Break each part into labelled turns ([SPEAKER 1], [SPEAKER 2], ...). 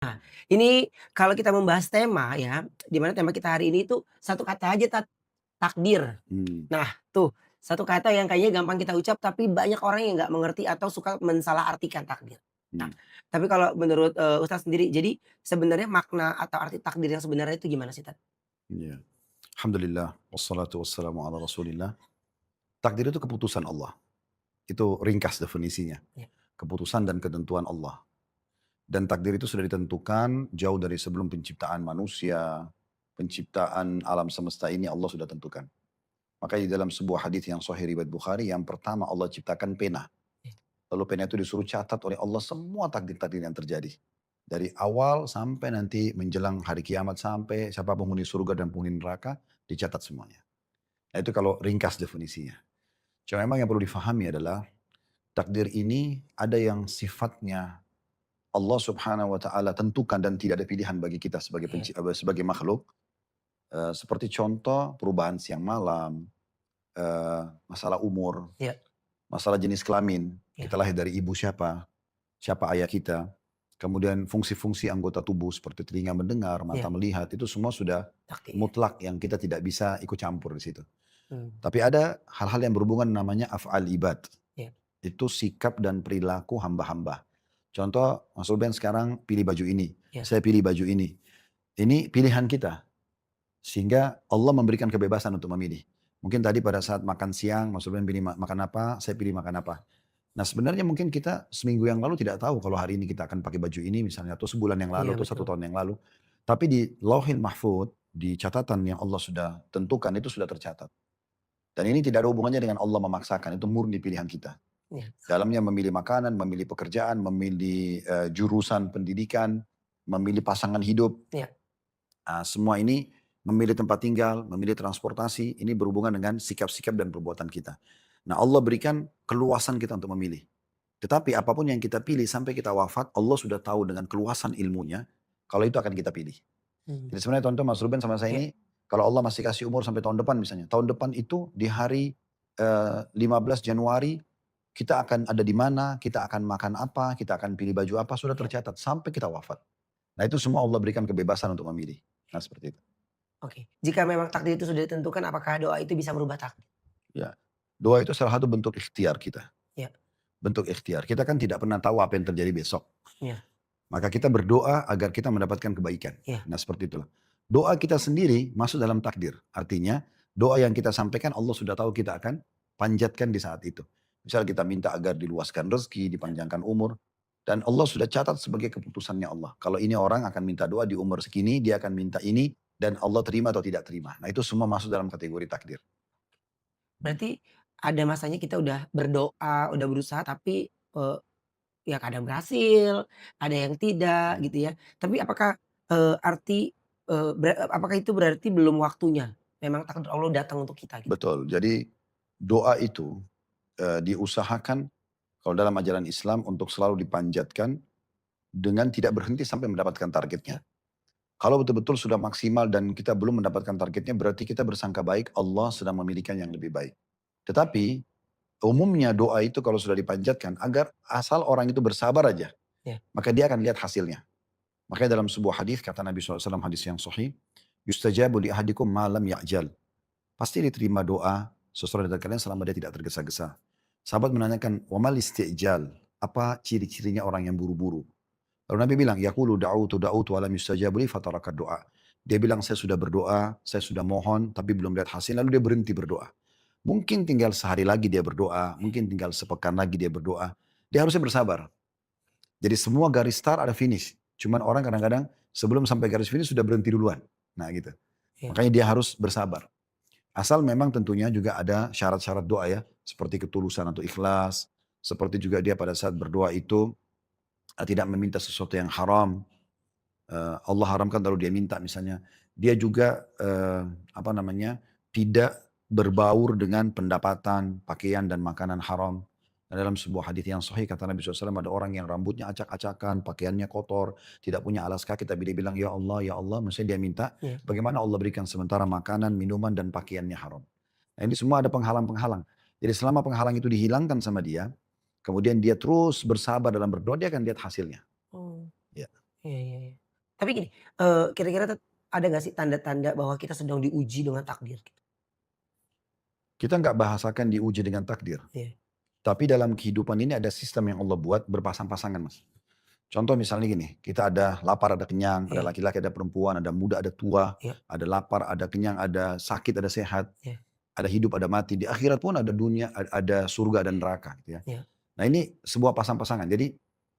[SPEAKER 1] Nah, ini kalau kita membahas tema ya, di mana tema kita hari ini tuh satu kata aja takdir.
[SPEAKER 2] Mmm,
[SPEAKER 1] Nah, tuh satu kata yang kayaknya gampang kita ucap tapi banyak orang yang nggak mengerti atau suka mensalahartikan takdir. Nah,
[SPEAKER 2] mmm,
[SPEAKER 1] tapi kalau menurut, Ustaz sendiri, jadi sebenarnya makna atau arti takdir yang sebenarnya itu gimana sih, Tad?
[SPEAKER 2] iya. Alhamdulillah, wassalatu wassalamu ala Rasulillah. Takdir itu keputusan Allah. Itu ringkas definisinya.
[SPEAKER 1] Ya,
[SPEAKER 2] Keputusan dan ketentuan Allah. Dan takdir itu sudah ditentukan jauh dari sebelum penciptaan manusia, penciptaan alam semesta ini Allah sudah tentukan. Makanya di dalam sebuah hadis yang sahih riwayat Bukhari, yang pertama Allah ciptakan pena.
[SPEAKER 1] ya,
[SPEAKER 2] Lalu pena itu disuruh catat oleh Allah semua takdir-takdir yang terjadi. Dari awal sampai nanti menjelang hari kiamat sampai siapa penghuni surga dan penghuni neraka dicatat semuanya. Nah itu kalau ringkas definisinya. Cuma memang yang perlu difahami adalah takdir ini ada yang sifatnya Allah subhanahu wa ta'ala tentukan dan tidak ada pilihan bagi kita sebagai,
[SPEAKER 1] ya,
[SPEAKER 2] sebagai makhluk. Seperti contoh perubahan siang malam, masalah umur,
[SPEAKER 1] ya,
[SPEAKER 2] masalah jenis kelamin.
[SPEAKER 1] ya,
[SPEAKER 2] Kita lahir dari ibu siapa, siapa ayah kita. Kemudian fungsi-fungsi anggota tubuh seperti telinga mendengar, mata
[SPEAKER 1] ya,
[SPEAKER 2] melihat, itu semua sudah
[SPEAKER 1] takdir.
[SPEAKER 2] mutlak yang kita tidak bisa ikut campur di situ.
[SPEAKER 1] Mmm,
[SPEAKER 2] Tapi ada hal-hal yang berhubungan namanya af'al ibad.
[SPEAKER 1] ya,
[SPEAKER 2] Itu sikap dan perilaku hamba-hamba. Contoh, Mas Ruben sekarang pilih baju ini,
[SPEAKER 1] ya,
[SPEAKER 2] saya pilih baju ini. Ini pilihan kita. Sehingga Allah memberikan kebebasan untuk memilih. Mungkin tadi pada saat makan siang, Mas Ruben pilih makan apa, saya pilih makan apa. Nah sebenarnya mungkin kita seminggu yang lalu tidak tahu kalau hari ini kita akan pakai baju ini misalnya, atau sebulan yang lalu,
[SPEAKER 1] iya
[SPEAKER 2] atau satu
[SPEAKER 1] betul.
[SPEAKER 2] tahun yang lalu. Tapi di Lauhil Mahfud, di catatan yang Allah sudah tentukan itu sudah tercatat. Dan ini tidak ada hubungannya dengan Allah memaksakan, itu murni pilihan kita.
[SPEAKER 1] Ya,
[SPEAKER 2] Dalamnya memilih makanan, memilih pekerjaan, memilih jurusan pendidikan, memilih pasangan hidup.
[SPEAKER 1] ya,
[SPEAKER 2] Semua ini memilih tempat tinggal, memilih transportasi, ini berhubungan dengan sikap-sikap dan perbuatan kita. Nah Allah berikan keluasan kita untuk memilih. Tetapi apapun yang kita pilih sampai kita wafat, Allah sudah tahu dengan keluasan ilmunya, kalau itu akan kita pilih.
[SPEAKER 1] mmm,
[SPEAKER 2] Jadi sebenarnya tonton Mas Ruben sama saya
[SPEAKER 1] ya,
[SPEAKER 2] ini, kalau Allah masih kasih umur sampai tahun depan misalnya, tahun depan itu di hari 15 Januari, kita akan ada di mana, kita akan makan apa, kita akan pilih baju apa, sudah
[SPEAKER 1] ya,
[SPEAKER 2] tercatat sampai kita wafat. Nah itu semua Allah berikan kebebasan untuk memilih. Nah seperti itu.
[SPEAKER 1] oke. Jika memang takdir itu sudah ditentukan, apakah doa itu bisa merubah takdir?
[SPEAKER 2] Ya. Doa itu salah satu bentuk ikhtiar kita.
[SPEAKER 1] Ya,
[SPEAKER 2] Bentuk ikhtiar. Kita kan tidak pernah tahu apa yang terjadi besok.
[SPEAKER 1] ya,
[SPEAKER 2] Maka kita berdoa agar kita mendapatkan kebaikan.
[SPEAKER 1] ya,
[SPEAKER 2] Nah seperti itulah. Doa kita sendiri masuk dalam takdir. Artinya doa yang kita sampaikan Allah sudah tahu kita akan panjatkan di saat itu. Misal kita minta agar diluaskan rezeki,
[SPEAKER 1] ya,
[SPEAKER 2] dipanjangkan umur. Dan Allah sudah catat sebagai keputusannya Allah. Kalau ini orang akan minta doa di umur segini, dia akan minta ini. Dan Allah terima atau tidak terima. Nah itu semua masuk dalam kategori takdir.
[SPEAKER 1] berarti ada masanya kita udah berdoa, udah berusaha tapi, ya kadang berhasil, ada yang tidak
[SPEAKER 2] Ya.
[SPEAKER 1] gitu ya. Tapi apakah, arti, apakah itu berarti belum waktunya? Memang takdir Allah datang untuk kita gitu?
[SPEAKER 2] Betul. Jadi doa itu diusahakan kalau dalam ajaran Islam untuk selalu dipanjatkan dengan tidak berhenti sampai mendapatkan
[SPEAKER 1] Ya,
[SPEAKER 2] targetnya. Kalau betul-betul sudah maksimal dan kita belum mendapatkan targetnya, berarti kita bersangka baik Allah sedang memilihkan yang lebih baik. Tetapi umumnya doa itu kalau sudah dipanjatkan agar asal orang itu bersabar aja,
[SPEAKER 1] ya,
[SPEAKER 2] maka dia akan lihat hasilnya. Makanya dalam sebuah hadis kata Nabi SAW, hadis yang sahih, yustajabu li ahadikum malam ya'jal. Pasti diterima doa seseorang dari kalian selama dia tidak tergesa-gesa. Sahabat menanyakan, wa mal isti'jal? Apa ciri-cirinya orang yang buru-buru? Lalu Nabi bilang, yaqulu da'utu wa lam yustajabu li fatarakat doa. Dia bilang, saya sudah berdoa, saya sudah mohon, tapi belum lihat hasil, lalu dia berhenti berdoa. Mungkin tinggal sehari lagi dia berdoa, mungkin tinggal sepekan lagi dia berdoa. Dia harusnya bersabar. Jadi semua garis start ada finish. Cuman orang kadang-kadang sebelum sampai garis finish sudah berhenti duluan. Nah gitu.
[SPEAKER 1] ya,
[SPEAKER 2] Makanya dia harus bersabar. Asal memang tentunya juga ada syarat-syarat doa ya. Seperti ketulusan atau ikhlas. Seperti juga dia pada saat berdoa itu tidak meminta sesuatu yang haram. Allah haramkan lalu dia minta misalnya. Dia juga apa namanya tidak berbaur dengan pendapatan, pakaian dan makanan haram. Dan dalam sebuah hadis yang sahih kata Nabi SAW ada orang yang rambutnya acak-acakan, pakaiannya kotor, tidak punya alas kaki tapi dia bilang ya Allah, maksudnya dia minta
[SPEAKER 1] ya.
[SPEAKER 2] bagaimana Allah berikan sementara makanan, minuman dan pakaiannya haram. Nah ini semua ada penghalang-penghalang. Jadi selama penghalang itu dihilangkan sama dia, kemudian dia terus bersabar dalam berdoa, dia akan lihat hasilnya.
[SPEAKER 1] Oh.
[SPEAKER 2] Ya.
[SPEAKER 1] Iya iya iya. Tapi gini, kira-kira ada nggak sih tanda-tanda bahwa kita sedang diuji dengan takdir gitu?
[SPEAKER 2] Kita nggak bahasakan diuji dengan takdir.
[SPEAKER 1] Iya
[SPEAKER 2] Tapi dalam kehidupan ini ada sistem yang Allah buat berpasang-pasangan mas. Contoh misalnya gini, kita ada lapar, ada kenyang, ada
[SPEAKER 1] iya
[SPEAKER 2] laki-laki, ada perempuan, ada muda, ada tua,
[SPEAKER 1] iya
[SPEAKER 2] ada lapar, ada kenyang, ada sakit, ada sehat,
[SPEAKER 1] iya
[SPEAKER 2] ada hidup, ada mati. Di akhirat pun ada dunia, ada surga dan neraka gitu ya.
[SPEAKER 1] iya
[SPEAKER 2] Nah ini sebuah pasang-pasangan. Jadi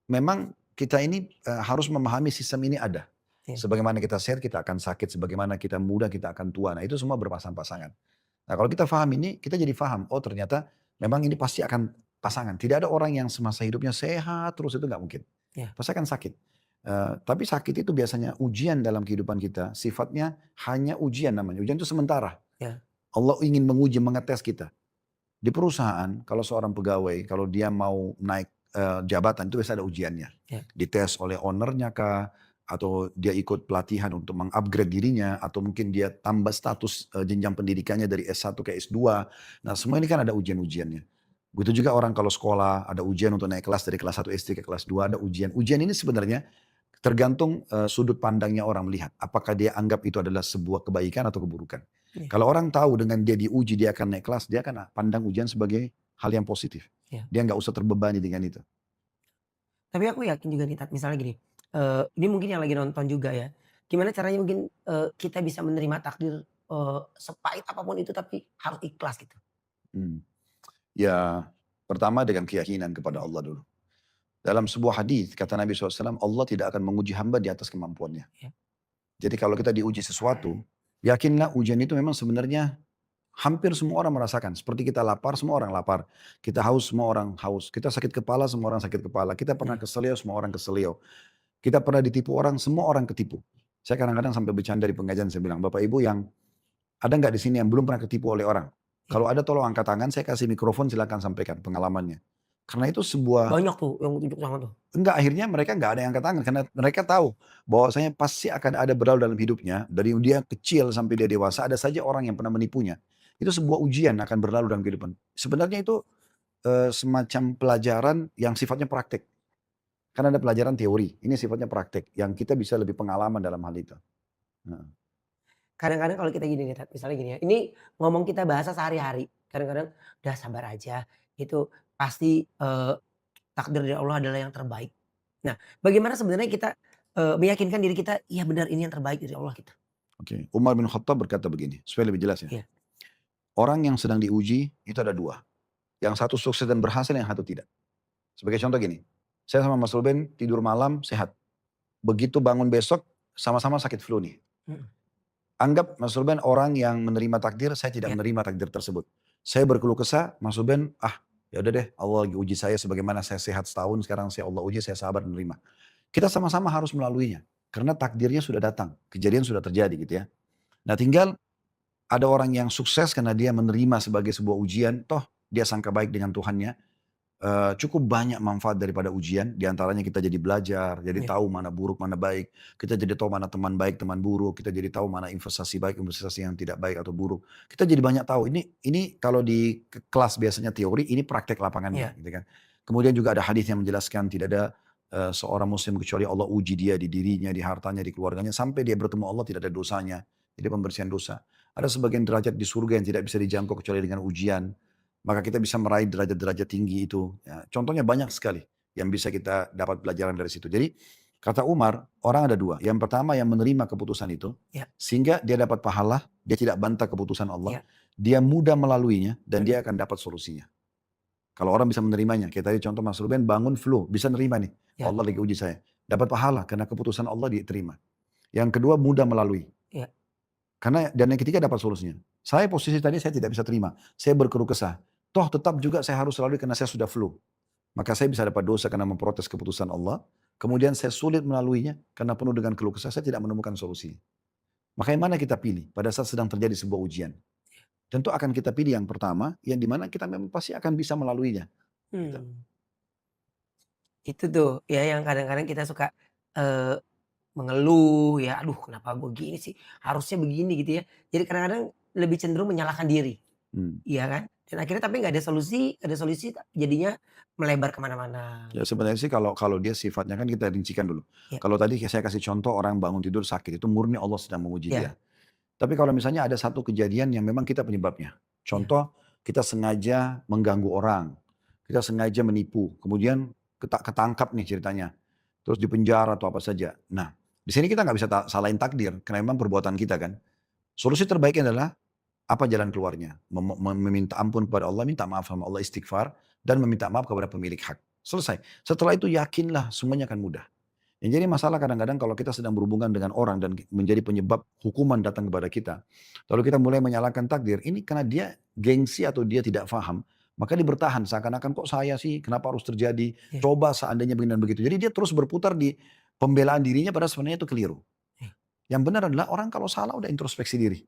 [SPEAKER 2] memang kita ini harus memahami sistem ini ada.
[SPEAKER 1] iya
[SPEAKER 2] Sebagaimana kita sehat, kita akan sakit. Sebagaimana kita muda, kita akan tua. Nah itu semua berpasang-pasangan. Nah kalau kita paham ini, kita jadi paham. Oh ternyata memang ini pasti akan pasangan. Tidak ada orang yang semasa hidupnya sehat terus, itu nggak mungkin.
[SPEAKER 1] iya
[SPEAKER 2] Pasti akan sakit. Tapi sakit itu biasanya ujian dalam kehidupan kita. Sifatnya hanya ujian namanya. Ujian itu sementara.
[SPEAKER 1] iya
[SPEAKER 2] Allah ingin menguji, mengetes kita. Di perusahaan, kalau seorang pegawai, kalau dia mau naik jabatan itu biasa ada ujiannya.
[SPEAKER 1] iya
[SPEAKER 2] Dites oleh ownernya kah, atau dia ikut pelatihan untuk mengupgrade dirinya, atau mungkin dia tambah status jenjang pendidikannya dari S1 ke S2. Nah semua ini kan ada ujian-ujiannya. Begitu juga orang kalau sekolah, ada ujian untuk naik kelas dari kelas 1 SD ke kelas 2, ada ujian. Ujian ini sebenarnya tergantung sudut pandangnya orang melihat. Apakah dia anggap itu adalah sebuah kebaikan atau keburukan.
[SPEAKER 1] iya
[SPEAKER 2] Kalau orang tahu dengan dia diuji dia akan naik kelas, dia akan pandang ujian sebagai hal yang positif.
[SPEAKER 1] iya.
[SPEAKER 2] Dia nggak usah terbebani dengan itu.
[SPEAKER 1] Tapi aku yakin juga nih Tat, misalnya gini, ini mungkin yang lagi nonton juga ya, gimana caranya mungkin, kita bisa menerima takdir, sepahit apapun itu tapi harus ikhlas gitu?
[SPEAKER 2] Hmm. Ya pertama dengan keyakinan kepada
[SPEAKER 1] Iya
[SPEAKER 2] Allah dulu. Dalam sebuah hadis kata Nabi SAW, Allah tidak akan menguji hamba di atas kemampuannya.
[SPEAKER 1] iya
[SPEAKER 2] Jadi kalau kita diuji sesuatu, yakinlah ujian itu memang sebenarnya hampir semua orang merasakan. Seperti kita lapar, semua orang lapar. Kita haus, semua orang haus. Kita sakit kepala, semua orang sakit kepala. Kita pernah
[SPEAKER 1] iya
[SPEAKER 2] keselio, semua orang keselio. Kita pernah ditipu orang, semua orang ketipu. Saya kadang-kadang sampai bercanda di pengajian, saya bilang, Bapak Ibu yang ada nggak di sini yang belum pernah ketipu oleh orang?
[SPEAKER 1] iya.
[SPEAKER 2] Kalau ada tolong angkat tangan, saya kasih mikrofon silakan sampaikan pengalamannya. Karena itu sebuah
[SPEAKER 1] Banyak tuh yang tunjuk tangan tuh.
[SPEAKER 2] enggak, akhirnya mereka nggak ada yang angkat tangan karena mereka tahu bahwasanya pasti akan ada beral dalam hidupnya dari dia kecil sampai dia dewasa ada saja orang yang pernah menipunya. Itu sebuah ujian akan berlalu dalam kehidupan. Sebenarnya itu semacam pelajaran yang sifatnya praktek. Kan ada pelajaran teori, ini sifatnya praktek yang kita bisa lebih pengalaman dalam hal itu. Heeh.
[SPEAKER 1] Kadang-kadang kalau kita gini nih Tat, misalnya gini ya, ini ngomong kita bahasa sehari-hari, kadang-kadang, "Udah sabar aja, itu pasti, takdir dari Allah adalah yang terbaik." Nah, bagaimana sebenarnya kita, meyakinkan diri kita, "Iya benar ini yang terbaik dari Allah," gitu?
[SPEAKER 2] Oke, Umar bin Khattab berkata begini, supaya lebih jelas ya.
[SPEAKER 1] Iya
[SPEAKER 2] Orang yang sedang diuji itu ada dua. Yang satu sukses dan berhasil, yang satu tidak. Sebagai contoh gini, saya sama Mas Ruben tidur malam sehat. Begitu bangun besok sama-sama sakit flu nih.
[SPEAKER 1] mhm,
[SPEAKER 2] Anggap Mas Ruben orang yang menerima takdir, saya tidak
[SPEAKER 1] iya
[SPEAKER 2] menerima takdir tersebut. Saya berkeluh kesah, Mas Ruben, ya udah deh, Allah lagi uji saya sebagaimana saya sehat setahun, sekarang saya Allah uji, saya sabar menerima. Kita sama-sama harus melaluinya. Karena takdirnya sudah datang, kejadian sudah terjadi gitu ya. Nah tinggal ada orang yang sukses karena dia menerima sebagai sebuah ujian, toh dia sangka baik dengan Tuhannya, cukup banyak manfaat daripada ujian, di antaranya kita jadi belajar, jadi
[SPEAKER 1] iya
[SPEAKER 2] tahu mana buruk, mana baik. Kita jadi tahu mana teman baik, teman buruk. Kita jadi tahu mana investasi baik, investasi yang tidak baik atau buruk. Kita jadi banyak tahu. Ini kalau di kelas biasanya teori, ini praktek lapangannya,
[SPEAKER 1] iya
[SPEAKER 2] gitu kan. Kemudian juga ada hadis yang menjelaskan tidak ada seorang muslim kecuali Allah uji dia di dirinya, di hartanya, di keluarganya, sampai dia bertemu Allah tidak ada dosanya. Jadi pembersihan dosa. Ada sebagian derajat di surga yang tidak bisa dijangkau kecuali dengan ujian. Maka kita bisa meraih derajat-derajat tinggi itu. Ya, contohnya banyak sekali yang bisa kita dapat pelajaran dari situ. Jadi kata Umar, orang ada dua. Yang pertama yang menerima keputusan itu,
[SPEAKER 1] iya
[SPEAKER 2] sehingga dia dapat pahala, dia tidak bantah keputusan Allah,
[SPEAKER 1] iya,
[SPEAKER 2] dia mudah melaluinya, dan
[SPEAKER 1] mhm,
[SPEAKER 2] dia akan dapat solusinya. Kalau orang bisa menerimanya, kayak tadi contoh Mas Ruben bangun flu, bisa nerima nih,
[SPEAKER 1] iya
[SPEAKER 2] Allah lagi uji saya. Dapat pahala karena keputusan Allah diterima. Yang kedua mudah melalui.
[SPEAKER 1] iya
[SPEAKER 2] Karena dan yang ketiga dapat solusinya. Saya posisi tadi saya tidak bisa terima. Saya berkeluh kesah. Toh tetap juga saya harus lalui karena saya sudah flu. Maka saya bisa dapat dosa karena memprotes keputusan Allah. Kemudian saya sulit melaluinya karena penuh dengan keluh kesah. Saya tidak menemukan solusi. Maka yang mana kita pilih pada saat sedang terjadi sebuah ujian? Tentu akan kita pilih yang pertama, yang dimana kita memang pasti akan bisa melaluinya. Gitu.
[SPEAKER 1] mmm, itu tuh ya yang kadang-kadang kita suka, eee, mengeluh ya, "Aduh kenapa gue gini sih, harusnya begini," gitu ya. Jadi kadang-kadang lebih cenderung menyalahkan diri.
[SPEAKER 2] Hmm.
[SPEAKER 1] iya kan? Dan akhirnya tapi nggak ada solusi jadinya melebar ke mana-mana.
[SPEAKER 2] Ya sebenarnya sih kalau kalau dia sifatnya kan kita rincikan dulu.
[SPEAKER 1] Iya
[SPEAKER 2] Kalau tadi saya kasih contoh orang bangun tidur sakit, itu murni Allah sedang menguji dia.
[SPEAKER 1] iya
[SPEAKER 2] Tapi kalau misalnya ada satu kejadian yang memang kita penyebabnya.
[SPEAKER 1] iya
[SPEAKER 2] Contoh, kita sengaja mengganggu orang, kita sengaja menipu, kemudian ketangkap nih ceritanya, terus dipenjara atau apa saja. Nah, di sini kita nggak bisa salahin takdir, karena memang perbuatan kita kan. Solusi terbaiknya adalah apa jalan keluarnya? Meminta ampun kepada Allah, minta maaf sama Allah, istighfar, dan meminta maaf kepada pemilik hak. Selesai. Setelah itu yakinlah semuanya akan mudah. Yang jadi masalah kadang-kadang kalau kita sedang berhubungan dengan orang dan menjadi penyebab hukuman datang kepada kita. Lalu kita mulai menyalahkan takdir. Ini karena dia gengsi atau dia tidak paham. Maka dia bertahan seakan-akan kok saya sih kenapa harus terjadi.
[SPEAKER 1] iya
[SPEAKER 2] Coba seandainya begini dan begitu. Jadi dia terus berputar di pembelaan dirinya padahal sebenarnya itu keliru.
[SPEAKER 1] iya.
[SPEAKER 2] Yang benar adalah orang kalau salah udah introspeksi diri.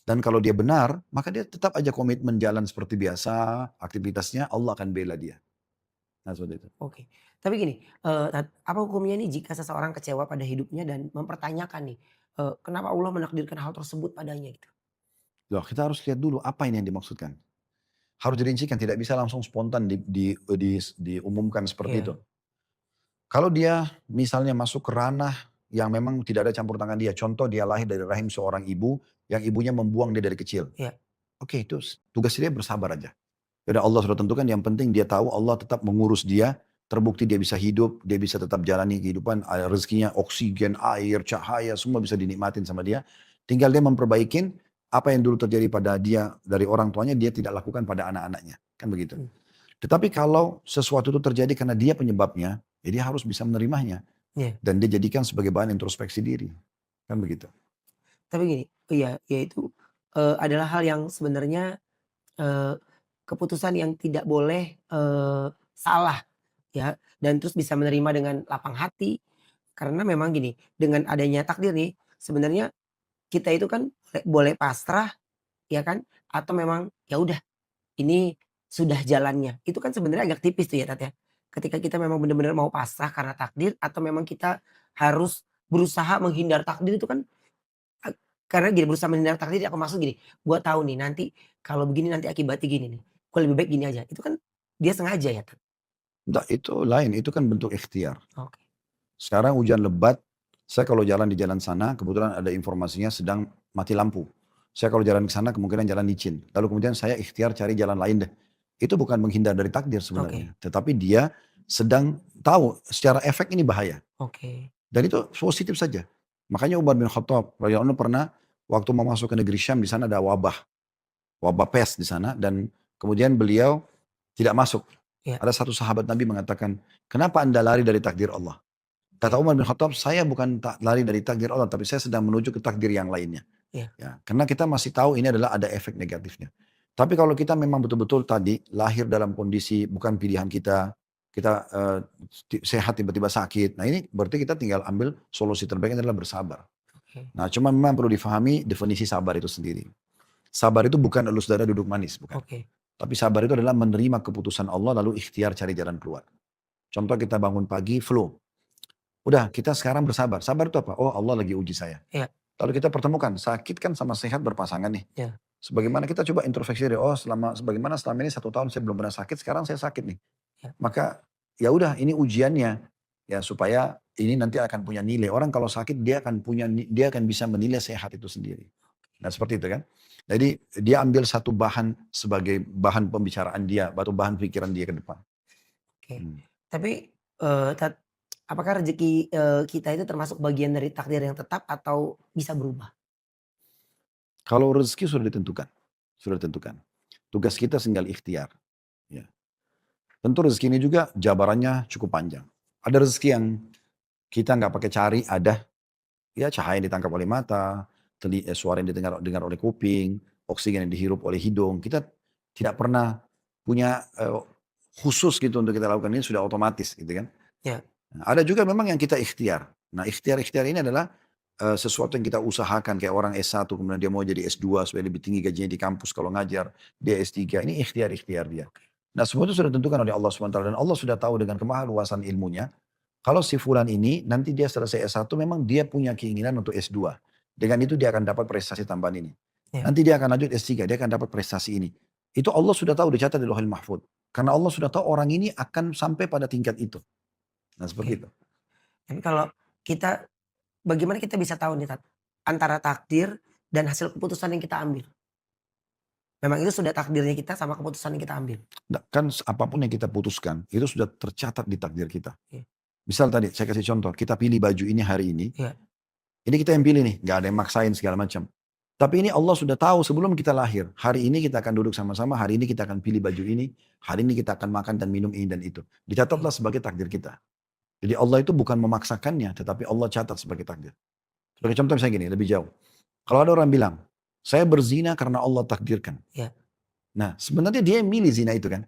[SPEAKER 2] Dan kalau dia benar, maka dia tetap aja komitmen jalan seperti biasa, aktivitasnya Allah akan bela dia. Nah seperti itu.
[SPEAKER 1] Oke. Tapi gini, apa hukumnya nih jika seseorang kecewa pada hidupnya dan mempertanyakan nih, kenapa Allah menakdirkan hal tersebut padanya gitu?
[SPEAKER 2] Loh, kita harus lihat dulu apa ini yang dimaksudkan. Harus dirincikan, tidak bisa langsung spontan diumumkan seperti itu.
[SPEAKER 1] Iya
[SPEAKER 2] Kalau dia misalnya masuk ke ranah yang memang tidak ada campur tangan dia. Contoh dia lahir dari rahim seorang ibu yang ibunya membuang dia dari kecil.
[SPEAKER 1] iya
[SPEAKER 2] Oke, itu tugas dia bersabar aja. Yaudah Allah sudah tentukan yang penting dia tahu Allah tetap mengurus dia. Terbukti dia bisa hidup, dia bisa tetap jalani kehidupan, rezekinya, oksigen, air, cahaya, semua bisa dinikmatin sama dia. Tinggal dia memperbaikin apa yang dulu terjadi pada dia dari orang tuanya, dia tidak lakukan pada anak-anaknya. Kan begitu.
[SPEAKER 1] mmm,
[SPEAKER 2] Tetapi kalau sesuatu itu terjadi karena dia penyebabnya, ya dia harus bisa menerimanya.
[SPEAKER 1] iya.
[SPEAKER 2] Dan dia jadikan sebagai bahan introspeksi diri. Kan begitu.
[SPEAKER 1] Tapi gini, iya, ya itu, adalah hal yang sebenarnya, eee, keputusan yang tidak boleh, salah ya, dan terus bisa menerima dengan lapang hati. Karena memang gini, dengan adanya takdir nih, sebenarnya kita itu kan boleh pasrah ya kan, atau memang ya udah ini sudah jalannya. Itu kan sebenarnya agak tipis tuh ya, Tat, ya. Ketika kita memang benar-benar mau pasrah karena takdir atau memang kita harus berusaha menghindar takdir itu kan karena gini berusaha menghindar takdir aku maksud gini, gua tahu nih nanti kalau begini nanti akibatnya gini nih, gua lebih baik gini aja. Itu kan dia sengaja ya, Tat?
[SPEAKER 2] Enggak, itu lain, itu kan bentuk ikhtiar.
[SPEAKER 1] Oke
[SPEAKER 2] Sekarang hujan lebat, saya kalau jalan di jalan sana, kebetulan ada informasinya sedang mati lampu. Saya kalau jalan ke sana kemungkinan jalan licin. Lalu kemudian saya ikhtiar cari jalan lain deh. Itu bukan menghindar dari takdir sebenarnya.
[SPEAKER 1] oke
[SPEAKER 2] Tetapi dia sedang tahu secara efek ini bahaya.
[SPEAKER 1] oke.
[SPEAKER 2] Dan itu positif saja. Makanya Umar bin Khattab radhiyallahu anhu pernah waktu mau masuk ke negeri Syam di sana ada wabah, wabah pes di sana dan kemudian beliau tidak masuk.
[SPEAKER 1] Iya
[SPEAKER 2] Ada satu sahabat Nabi mengatakan, "Kenapa Anda lari dari takdir Allah?"
[SPEAKER 1] oke.
[SPEAKER 2] Kata Umar bin Khattab, "Saya bukan lari dari takdir Allah, tapi saya sedang menuju ke takdir yang lainnya."
[SPEAKER 1] Iya
[SPEAKER 2] Ya, karena kita masih tahu ini adalah ada efek negatifnya. Tapi kalau kita memang betul-betul tadi lahir dalam kondisi bukan pilihan kita, kita sehat tiba-tiba sakit. Nah ini berarti kita tinggal ambil solusi terbaik adalah bersabar.
[SPEAKER 1] oke
[SPEAKER 2] Nah cuma memang perlu difahami definisi sabar itu sendiri. Sabar itu bukan elus dada duduk manis, bukan.
[SPEAKER 1] oke.
[SPEAKER 2] Tapi sabar itu adalah menerima keputusan Allah lalu ikhtiar cari jalan keluar. Contoh kita bangun pagi, flu. Udah kita sekarang bersabar. Sabar itu apa? Oh Allah lagi uji saya.
[SPEAKER 1] Iya
[SPEAKER 2] Lalu kita pertemukan, sakit kan sama sehat berpasangan nih.
[SPEAKER 1] iya
[SPEAKER 2] Sebagaimana kita coba introspeksi diri, oh sebagaimana selama ini 1 tahun saya belum pernah sakit, sekarang saya sakit nih.
[SPEAKER 1] iya.
[SPEAKER 2] Maka ya udah ini ujiannya. Ya supaya ini nanti akan punya nilai. Orang kalau sakit dia akan dia akan bisa menilai sehat itu sendiri. Nah seperti itu kan. Jadi dia ambil satu bahan sebagai bahan pembicaraan dia, atau bahan pikiran dia ke depan.
[SPEAKER 1] Oke.
[SPEAKER 2] Hmm.
[SPEAKER 1] Tapi, Tat, apakah rezeki, kita itu termasuk bagian dari takdir yang tetap atau bisa berubah?
[SPEAKER 2] Kalau rezeki sudah ditentukan, sudah ditentukan. Tugas kita tinggal ikhtiar. Ya. Tentu rezeki ini juga jabarannya cukup panjang. Ada rezeki yang kita nggak pakai cari, ada. Ya cahaya yang ditangkap oleh mata, suara yang didengar dengar oleh kuping, oksigen yang dihirup oleh hidung. Kita tidak pernah punya khusus gitu untuk kita lakukan ini sudah otomatis gitu kan.
[SPEAKER 1] Ya,
[SPEAKER 2] Nah, ada juga memang yang kita ikhtiar. Nah ikhtiar-ikhtiar ini adalah sesuatu yang kita usahakan kayak orang S1 kemudian dia mau jadi S2 supaya lebih tinggi gajinya di kampus kalau ngajar, dia S3 ini ikhtiar-ikhtiar dia.
[SPEAKER 1] oke
[SPEAKER 2] Nah semua itu sudah ditentukan oleh Allah SWT dan Allah sudah tahu dengan kemahaluasan ilmunya kalau si fulan ini nanti dia selesai S1 memang dia punya keinginan untuk S2. Dengan itu dia akan dapat prestasi tambahan ini.
[SPEAKER 1] ya,
[SPEAKER 2] Nanti dia akan lanjut S3, dia akan dapat prestasi ini. Itu Allah sudah tahu dicatat di Lauhul Mahfuz. Karena Allah sudah tahu orang ini akan sampai pada tingkat itu. Nah seperti
[SPEAKER 1] Oke.
[SPEAKER 2] itu.
[SPEAKER 1] Tapi kalau kita bagaimana kita bisa tahu nih Tat, antara takdir dan hasil keputusan yang kita ambil? Memang itu sudah takdirnya kita sama keputusan yang kita ambil.
[SPEAKER 2] Nah, kan apapun yang kita putuskan, itu sudah tercatat di takdir kita.
[SPEAKER 1] Iya.
[SPEAKER 2] Misal tadi, saya kasih contoh, kita pilih baju ini hari
[SPEAKER 1] Iya.
[SPEAKER 2] ini kita yang pilih nih, nggak ada yang maksain segala macam. Tapi ini Allah sudah tahu sebelum kita lahir, hari ini kita akan duduk sama-sama, hari ini kita akan pilih baju ini, hari ini kita akan makan dan minum ini dan itu. Dicatatlah sebagai takdir kita. Jadi Allah itu bukan memaksakannya, tetapi Allah catat sebagai takdir. Sebagai contoh misalnya gini, lebih jauh. Kalau ada orang bilang, saya berzina karena Allah takdirkan.
[SPEAKER 1] Iya.
[SPEAKER 2] Nah, sebenarnya dia yang milih zina itu kan.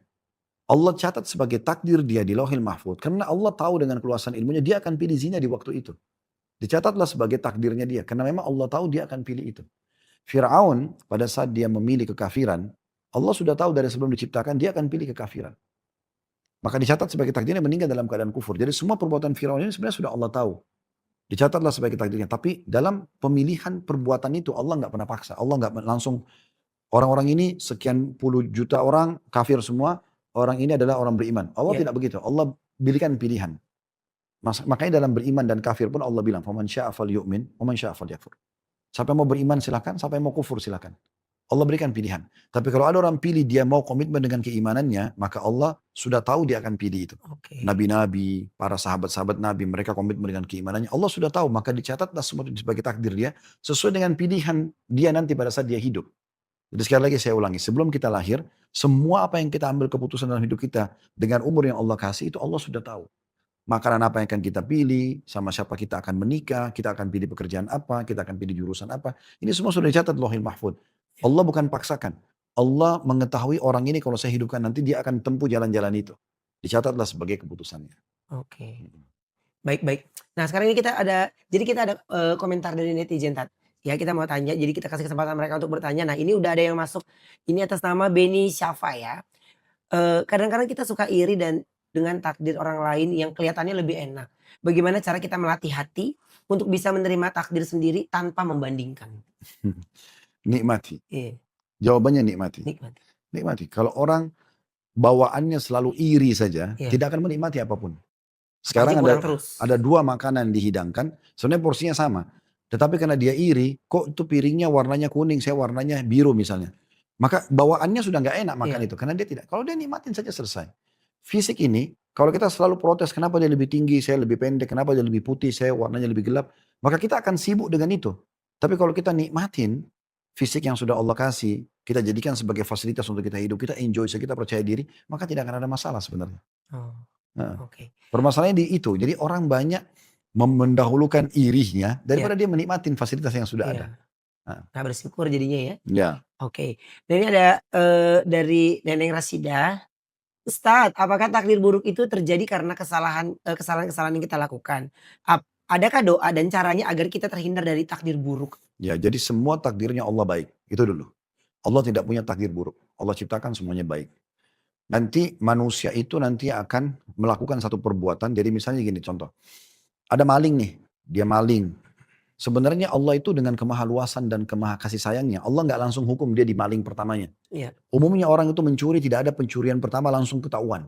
[SPEAKER 2] Allah catat sebagai takdir dia di Lauhil Mahfuz. Karena Allah tahu dengan keluasan ilmunya, dia akan pilih zina di waktu itu. Dicatatlah sebagai takdirnya dia. Karena memang Allah tahu dia akan pilih itu. Fir'aun pada saat dia memilih kekafiran, Allah sudah tahu dari sebelum diciptakan, dia akan pilih kekafiran. Maka dicatat sebagai takdirnya meninggal dalam keadaan kufur. Jadi semua perbuatan Fir'aun ini sebenarnya sudah Allah tahu. Dicatatlah sebagai takdirnya. Tapi dalam pemilihan perbuatan itu Allah nggak pernah paksa. Allah nggak langsung orang-orang ini sekian puluh juta orang kafir semua. Orang ini adalah orang beriman. Allah
[SPEAKER 1] Iya.
[SPEAKER 2] tidak begitu. Allah berikan pilihan. Makanya dalam beriman dan kafir pun Allah bilang, "Faman syaa'a falyu'min, wa man syaa'a falyakfur." Siapa yang mau beriman silakan, siapa yang mau kufur silakan. Allah berikan pilihan. Tapi kalau ada orang pilih dia mau komitmen dengan keimanannya, maka Allah sudah tahu dia akan pilih itu.
[SPEAKER 1] Oke.
[SPEAKER 2] Nabi-nabi, para sahabat-sahabat Nabi, mereka komitmen dengan keimanannya. Allah sudah tahu, maka dicatatlah semua itu sebagai takdir dia, sesuai dengan pilihan dia nanti pada saat dia hidup. Jadi sekali lagi saya ulangi, sebelum kita lahir, semua apa yang kita ambil keputusan dalam hidup kita, dengan umur yang Allah kasih, itu Allah sudah tahu. Makanan apa yang akan kita pilih, sama siapa kita akan menikah, kita akan pilih pekerjaan apa, kita akan pilih jurusan apa. Ini semua sudah dicatat di Lauhil Mahfuz.
[SPEAKER 1] Iya.
[SPEAKER 2] Allah bukan paksakan. Allah mengetahui orang ini kalau saya hidupkan nanti dia akan tempuh jalan-jalan itu. Dicatatlah sebagai keputusannya.
[SPEAKER 1] Oke. Baik baik. Nah sekarang ini kita ada komentar dari netizen Tat. Ya kita mau tanya, jadi kita kasih kesempatan mereka untuk bertanya. Nah ini udah ada yang masuk, ini atas nama Beni Syafa ya. Kadang-kadang kita suka iri dan dengan takdir orang lain yang kelihatannya lebih enak. Bagaimana cara kita melatih hati untuk bisa menerima takdir sendiri tanpa membandingkan?
[SPEAKER 2] Nikmati.
[SPEAKER 1] Iya,
[SPEAKER 2] Jawabannya nikmati.
[SPEAKER 1] nikmati.
[SPEAKER 2] Nikmati. Kalau orang bawaannya selalu iri saja,
[SPEAKER 1] Iya,
[SPEAKER 2] tidak akan menikmati apapun.
[SPEAKER 1] pasti
[SPEAKER 2] Sekarang
[SPEAKER 1] kurang terus.
[SPEAKER 2] ada dua makanan dihidangkan, sebenarnya porsinya sama. Tetapi karena dia iri, kok itu piringnya warnanya kuning, saya warnanya biru misalnya. Maka bawaannya sudah nggak enak makan
[SPEAKER 1] Iya,
[SPEAKER 2] itu, karena dia tidak. Kalau dia nikmatin saja selesai. Fisik ini, kalau kita selalu protes, kenapa dia lebih tinggi, saya lebih pendek, kenapa dia lebih putih, saya warnanya lebih gelap. Maka kita akan sibuk dengan itu. Tapi kalau kita nikmatin fisik yang sudah Allah kasih, kita jadikan sebagai fasilitas untuk kita hidup, kita enjoy, kita percaya diri, maka tidak akan ada masalah sebenarnya.
[SPEAKER 1] oh,
[SPEAKER 2] Heeh.
[SPEAKER 1] oke.
[SPEAKER 2] Permasalahannya di itu. Jadi orang banyak mendahulukan irihnya
[SPEAKER 1] Iya,
[SPEAKER 2] daripada dia menikmatin fasilitas yang sudah ada.
[SPEAKER 1] iya.
[SPEAKER 2] Nah,
[SPEAKER 1] Nggak bersyukur jadinya ya.
[SPEAKER 2] ya.
[SPEAKER 1] Oke. Dan ini ada dari Neneng Rasida. Ustadz, apakah takdir buruk itu terjadi karena kesalahan-kesalahan yang kita lakukan? Adakah doa dan caranya agar kita terhindar dari takdir buruk?
[SPEAKER 2] Ya, jadi semua takdirnya Allah baik. Itu dulu. Allah tidak punya takdir buruk. Allah ciptakan semuanya baik. Nanti manusia itu nanti akan melakukan satu perbuatan. Jadi misalnya gini contoh. Ada maling nih. Dia maling. Sebenarnya Allah itu dengan kemahaluasan dan kemaha kasih sayangnya. Allah nggak langsung hukum dia di maling pertamanya.
[SPEAKER 1] Iya,
[SPEAKER 2] Umumnya orang itu mencuri tidak ada pencurian pertama langsung ketahuan.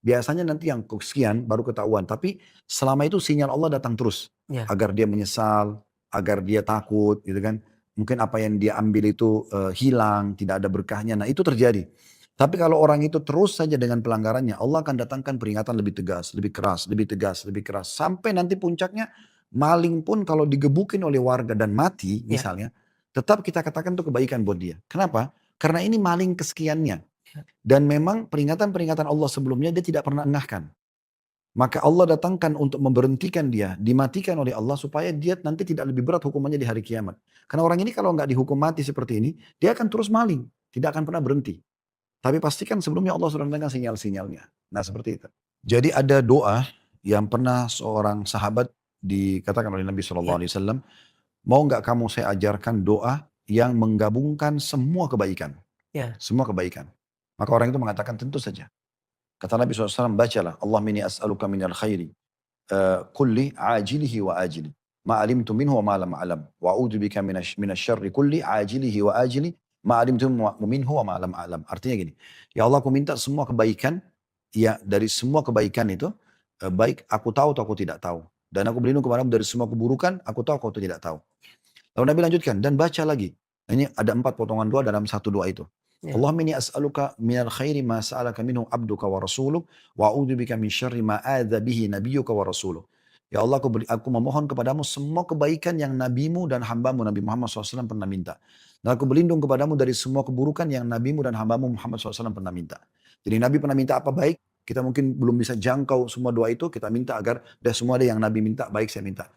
[SPEAKER 2] Biasanya nanti yang sekian baru ketahuan. Tapi selama itu sinyal Allah datang terus.
[SPEAKER 1] iya,
[SPEAKER 2] Agar dia menyesal, agar dia takut gitu kan. Mungkin apa yang dia ambil itu hilang, tidak ada berkahnya. Nah itu terjadi. Tapi kalau orang itu terus saja dengan pelanggarannya, Allah akan datangkan peringatan lebih tegas, lebih keras, lebih tegas, lebih keras. Sampai nanti puncaknya maling pun kalau digebukin oleh warga dan mati
[SPEAKER 1] iya,
[SPEAKER 2] misalnya, tetap kita katakan itu kebaikan buat dia. Kenapa? Karena ini maling kesekiannya.
[SPEAKER 1] iya.
[SPEAKER 2] Dan memang peringatan-peringatan Allah sebelumnya dia tidak pernah engahkan. Maka Allah datangkan untuk memberhentikan dia, dimatikan oleh Allah supaya dia nanti tidak lebih berat hukumannya di hari kiamat. Karena orang ini kalau nggak dihukum mati seperti ini, dia akan terus maling, tidak akan pernah berhenti. Tapi pastikan sebelumnya Allah sudah mendengar sinyal-sinyalnya. Nah seperti itu. Jadi ada doa yang pernah seorang sahabat dikatakan oleh Nabi
[SPEAKER 1] Iya,
[SPEAKER 2] SAW, mau nggak kamu saya ajarkan doa yang menggabungkan semua kebaikan.
[SPEAKER 1] iya.
[SPEAKER 2] Semua kebaikan. Maka orang itu mengatakan tentu saja. Kata Nabi SAW, bacalah. Allahumma inni as'aluka minal khairi. Kulli ajilihi wa ajili. Ma alimtu minhu wa ma lam a'lam. Wa a'udzu bika minasyarri kulli ajilihi wa ajili. Ma alimtu minhu wa ma lam a'lam. Artinya gini, ya Allah aku minta semua kebaikan, ya dari semua kebaikan itu, baik aku tahu atau aku tidak tahu. Dan aku berlindung kepadamu dari semua keburukan, aku tahu atau tidak tahu. Lalu Nabi lanjutkan, dan baca lagi. Nah, ini ada 4 potongan doa dalam satu doa itu.
[SPEAKER 1] Ya,
[SPEAKER 2] Allahumma inni as'aluka minal khairi ma sa'alaka minhu abduka wa rasuluh wa a'udzubika min syarri ma adza bihi nabiyyuka wa rasuluh. Ya Allah aku memohon kepadamu semua kebaikan yang nabimu dan hambamu Nabi Muhammad SAW pernah minta. Dan aku berlindung kepadamu dari semua keburukan yang nabimu dan hambamu Muhammad SAW pernah minta. Jadi Nabi pernah minta apa baik, kita mungkin belum bisa jangkau semua doa itu, kita minta agar dan semua ada yang Nabi minta, baik saya minta.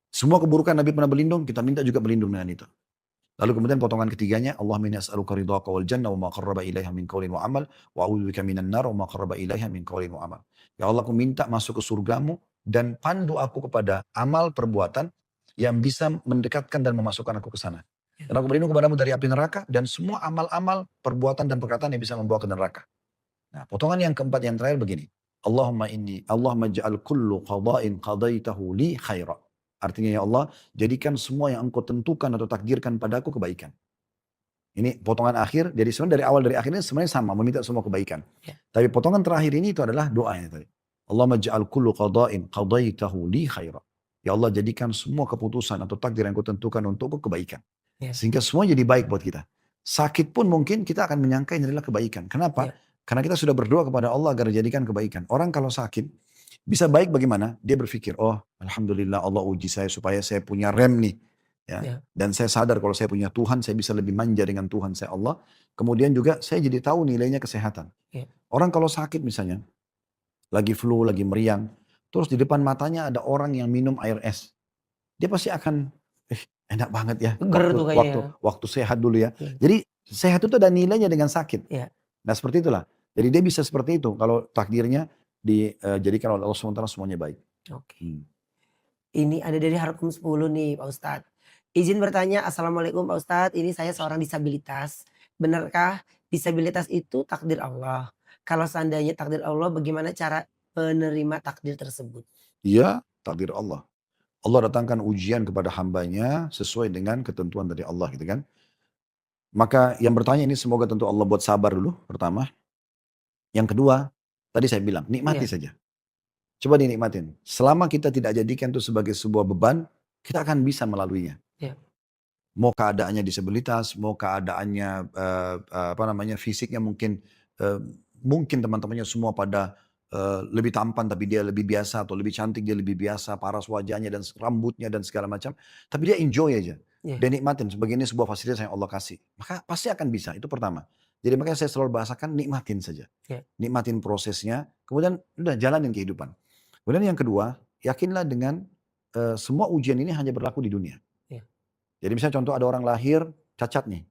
[SPEAKER 2] Semua keburukan Nabi pernah berlindung, kita minta juga berlindung dengan itu. Lalu kemudian potongan ketiganya, Allahumma inni as'aluka ridhaka wal jannah wa ma qarraba ilaiha min qaulin wa amal wa a'udzubika minan nar wa ma qarraba ilaiha min qaulin wa amal. Ya Allah aku minta masuk ke surgamu dan pandu aku kepada amal perbuatan yang bisa mendekatkan dan memasukkan aku ke sana.
[SPEAKER 1] ya,
[SPEAKER 2] Dan aku berlindung kepadamu dari api neraka dan semua amal-amal perbuatan dan perkataan yang bisa membawa ke neraka. Nah, potongan yang keempat yang terakhir begini. Allahumma ja'al kullu qada'in qadaitahu li khaira. Artinya ya Allah, jadikan semua yang engkau tentukan atau takdirkan padaku kebaikan. Ini potongan akhir, jadi sebenarnya dari awal dari akhirnya sebenarnya sama, meminta semua kebaikan.
[SPEAKER 1] ya,
[SPEAKER 2] Tapi potongan terakhir ini itu adalah doanya tadi. Allahumma ja'al kullu qada'in qadaitahu li khaira. Ya Allah jadikan semua keputusan atau takdir yang kau tentukan untukku kebaikan.
[SPEAKER 1] ya,
[SPEAKER 2] Sehingga semua jadi baik buat kita. Sakit pun mungkin kita akan menyangka ini adalah kebaikan. Kenapa?
[SPEAKER 1] ya,
[SPEAKER 2] Karena kita sudah berdoa kepada Allah agar jadikan kebaikan. Orang kalau sakit, bisa baik bagaimana? Dia berpikir, oh Alhamdulillah Allah uji saya supaya saya punya rem nih. Ya.
[SPEAKER 1] ya,
[SPEAKER 2] Dan saya sadar kalau saya punya Tuhan, saya bisa lebih manja dengan Tuhan saya Allah. Kemudian juga saya jadi tahu nilainya kesehatan.
[SPEAKER 1] ya.
[SPEAKER 2] Orang kalau sakit misalnya, lagi flu, lagi meriang, terus di depan matanya ada orang yang minum air es. Dia pasti akan, enak banget ya
[SPEAKER 1] Seger
[SPEAKER 2] waktu
[SPEAKER 1] tuh kayaknya
[SPEAKER 2] waktu
[SPEAKER 1] ya.
[SPEAKER 2] waktu sehat dulu ya.
[SPEAKER 1] Iya,
[SPEAKER 2] Jadi sehat itu ada nilainya dengan sakit.
[SPEAKER 1] iya,
[SPEAKER 2] Nah seperti itulah. Jadi dia bisa seperti itu kalau takdirnya dijadikan oleh Allah SWT semuanya baik.
[SPEAKER 1] oke.
[SPEAKER 2] Hmm.
[SPEAKER 1] Ini ada dari Harkum 10 nih Pak Ustadz. Izin bertanya, Assalamualaikum Pak Ustadz, ini saya seorang disabilitas. Benarkah disabilitas itu takdir Allah? Kalau seandainya takdir Allah, bagaimana cara menerima takdir tersebut?
[SPEAKER 2] Dia takdir Allah. Allah datangkan ujian kepada hambanya sesuai dengan ketentuan dari Allah gitu kan. Maka yang bertanya ini semoga tentu Allah buat sabar dulu pertama. Yang kedua, tadi saya bilang nikmati
[SPEAKER 1] Iya,
[SPEAKER 2] saja. Coba dinikmatin. Selama kita tidak jadikan itu sebagai sebuah beban, kita akan bisa melaluinya.
[SPEAKER 1] iya,
[SPEAKER 2] Mau keadaannya disabilitas, mau keadaannya apa namanya fisiknya mungkin mungkin teman-temannya semua pada lebih tampan tapi dia lebih biasa atau lebih cantik dia lebih biasa, paras wajahnya dan rambutnya dan segala macam, tapi dia enjoy aja.
[SPEAKER 1] iya,
[SPEAKER 2] Dia nikmatin sebagai ini sebuah fasilitas yang Allah kasih. Maka pasti akan bisa, itu pertama. Jadi makanya saya selalu bahasakan nikmatin saja.
[SPEAKER 1] iya,
[SPEAKER 2] Nikmatin prosesnya, kemudian udah jalanin kehidupan. Kemudian yang kedua, yakinlah dengan semua ujian ini hanya berlaku di dunia.
[SPEAKER 1] iya,
[SPEAKER 2] Jadi misalnya contoh ada orang lahir cacat nih.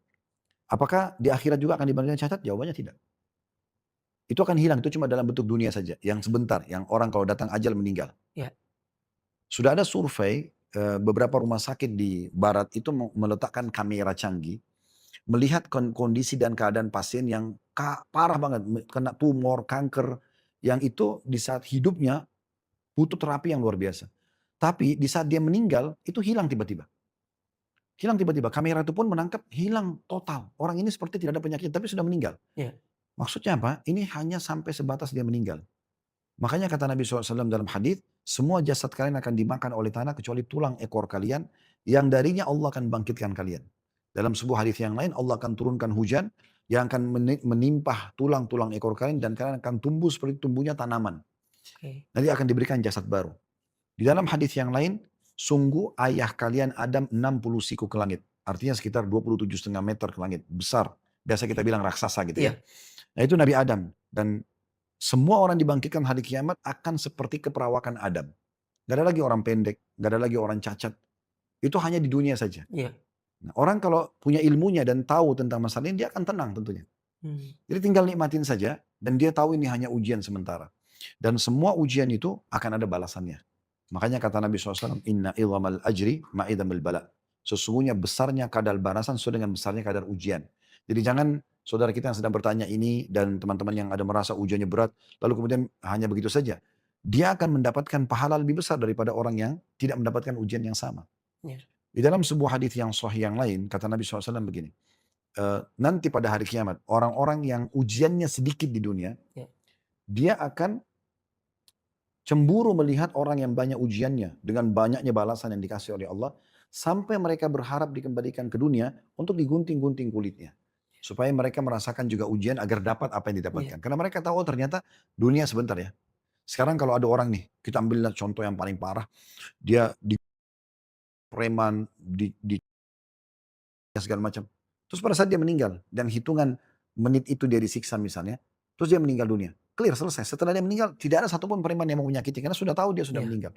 [SPEAKER 2] Apakah di akhirat juga akan dibandingkan cacat? Jawabannya tidak. Itu akan hilang, itu cuma dalam bentuk dunia saja. Yang sebentar, yang orang kalau datang ajal meninggal.
[SPEAKER 1] iya,
[SPEAKER 2] Sudah ada survei, beberapa rumah sakit di barat itu meletakkan kamera canggih. Melihat kondisi dan keadaan pasien yang parah banget. Kena tumor, kanker. Yang itu di saat hidupnya butuh terapi yang luar biasa. Tapi di saat dia meninggal, itu hilang tiba-tiba. Hilang tiba-tiba, kamera itu pun menangkap hilang total. Orang ini seperti tidak ada penyakit tapi sudah meninggal.
[SPEAKER 1] iya,
[SPEAKER 2] Maksudnya apa? Ini hanya sampai sebatas dia meninggal. Makanya kata Nabi SAW dalam hadis, semua jasad kalian akan dimakan oleh tanah kecuali tulang ekor kalian yang darinya Allah akan bangkitkan kalian. Dalam sebuah hadis yang lain Allah akan turunkan hujan yang akan menimpah tulang-tulang ekor kalian dan kalian akan tumbuh seperti tumbuhnya tanaman.
[SPEAKER 1] oke,
[SPEAKER 2] Nanti akan diberikan jasad baru. Di dalam hadis yang lain, sungguh ayah kalian Adam 60 siku ke langit. Artinya sekitar 27,5 meter ke langit. Besar. Biasa kita bilang raksasa gitu ya.
[SPEAKER 1] iya,
[SPEAKER 2] Nah itu Nabi Adam. Dan semua orang dibangkitkan hari kiamat akan seperti keperawakan Adam. Gak ada lagi orang pendek. Gak ada lagi orang cacat. Itu hanya di dunia saja.
[SPEAKER 1] iya,
[SPEAKER 2] Nah, orang kalau punya ilmunya dan tahu tentang masalah ini, dia akan tenang tentunya. Jadi tinggal nikmatin saja. Dan dia tahu ini hanya ujian sementara. Dan semua ujian itu akan ada balasannya. Makanya kata Nabi SAW, Inna idhamal ajri ma'idhamil bala. Sesungguhnya besarnya kadar balasan sesuai dengan besarnya kadar ujian. Jadi jangan saudara kita yang sedang bertanya ini dan teman-teman yang ada merasa ujiannya berat, lalu kemudian hanya begitu saja. Dia akan mendapatkan pahala lebih besar daripada orang yang tidak mendapatkan ujian yang sama.
[SPEAKER 1] iya,
[SPEAKER 2] Di dalam sebuah hadis yang sahih yang lain, kata Nabi SAW begini. nanti pada hari kiamat, orang-orang yang ujiannya sedikit di dunia,
[SPEAKER 1] Ya.
[SPEAKER 2] dia akan cemburu melihat orang yang banyak ujiannya dengan banyaknya balasan yang dikasih oleh Allah, sampai mereka berharap dikembalikan ke dunia untuk digunting-gunting kulitnya. Supaya mereka merasakan juga ujian agar dapat apa yang
[SPEAKER 1] Iya.
[SPEAKER 2] didapatkan. Karena mereka tahu, oh ternyata dunia sebentar ya. Sekarang kalau ada orang nih, kita ambil contoh yang paling parah, dia di preman, di segala macam. Terus pada saat dia meninggal, dan hitungan menit itu dia disiksa misalnya, terus dia meninggal dunia. Clear, selesai. Setelah dia meninggal, tidak ada satupun preman yang mau menyakiti, karena sudah tahu dia sudah
[SPEAKER 1] Iya.
[SPEAKER 2] meninggal.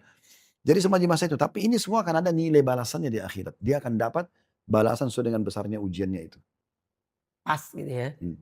[SPEAKER 2] Jadi semua di masa itu. Tapi ini semua akan ada nilai balasannya di akhirat. Dia akan dapat balasan sesuai dengan besarnya ujiannya itu.
[SPEAKER 1] Pas gitu ya.
[SPEAKER 2] Hmm.